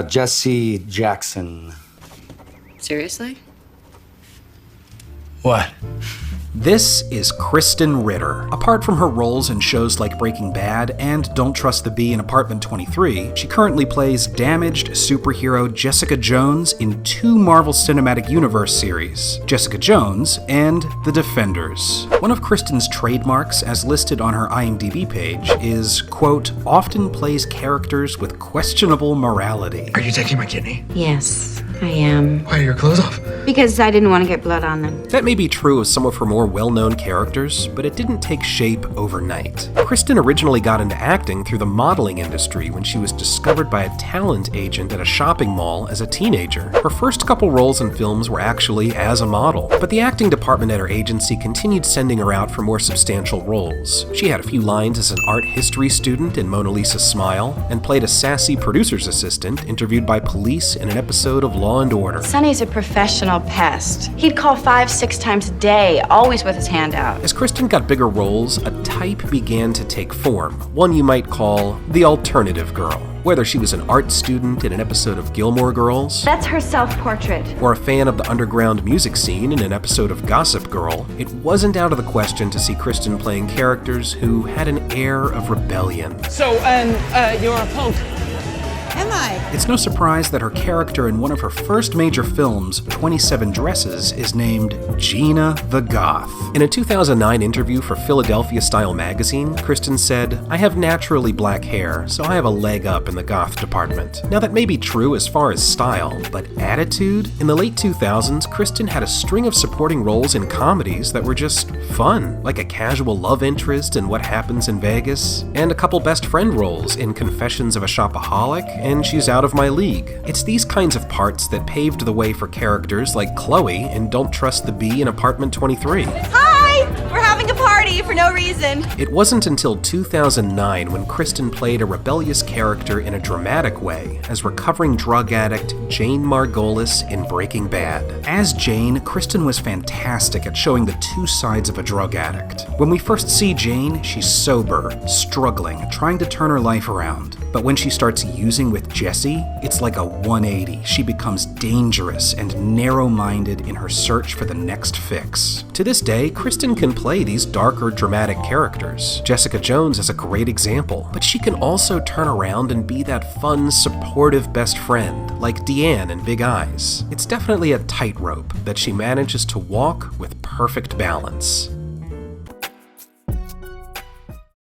Jesse Jackson. Seriously? What? This is Krysten Ritter. Apart from her roles in shows like Breaking Bad and Don't Trust the Bee in Apartment 23, she currently plays damaged superhero Jessica Jones in 2 Marvel Cinematic Universe series, Jessica Jones and The Defenders. One of Krysten's trademarks, as listed on her IMDb page, is, quote, often plays characters with questionable morality. Are you taking my kidney? Yes, I am. Why are your clothes off? Because I didn't want to get blood on them. That may be true of some of her more well-known characters, but it didn't take shape overnight. Krysten originally got into acting through the modeling industry when she was discovered by a talent agent at a shopping mall as a teenager. Her first couple roles in films were actually as a model, but the acting department at her agency continued sending her out for more substantial roles. She had a few lines as an art history student in Mona Lisa's Smile, and played a sassy producer's assistant interviewed by police in an episode of Law & Order. Sonny's a professional pest. He'd call 5-6 times a day, always with his hand out. As Krysten got bigger roles, a type began to take form, one you might call the alternative girl. Whether she was an art student in an episode of Gilmore Girls, That's her self-portrait. or a fan of the underground music scene in an episode of Gossip Girl, it wasn't out of the question to see Krysten playing characters who had an air of rebellion. So, you're a punk. Am I? It's no surprise that her character in one of her first major films, 27 Dresses, is named Gina the Goth. In a 2009 interview for Philadelphia Style magazine, Krysten said, "I have naturally black hair, so I have a leg up in the goth department." Now that may be true as far as style, but attitude? In the late 2000s, Krysten had a string of supporting roles in comedies that were just fun, like a casual love interest in What Happens in Vegas, and a couple best friend roles in Confessions of a Shopaholic and She's Out of My League. It's these kinds of parts that paved the way for characters like Chloe in Don't Trust the Bee in Apartment 23. Hi! We're having a party for no reason. It wasn't until 2009 when Krysten played a rebellious character in a dramatic way as recovering drug addict Jane Margolis in Breaking Bad. As Jane, Krysten was fantastic at showing the two sides of a drug addict. When we first see Jane, she's sober, struggling, trying to turn her life around. But when she starts using with Jesse, it's like a 180. She becomes dangerous and narrow-minded in her search for the next fix. To this day, Krysten can play these darker, dramatic characters. Jessica Jones is a great example, but she can also turn around and be that fun, supportive best friend, like Deanne in Big Eyes. It's definitely a tightrope that she manages to walk with perfect balance.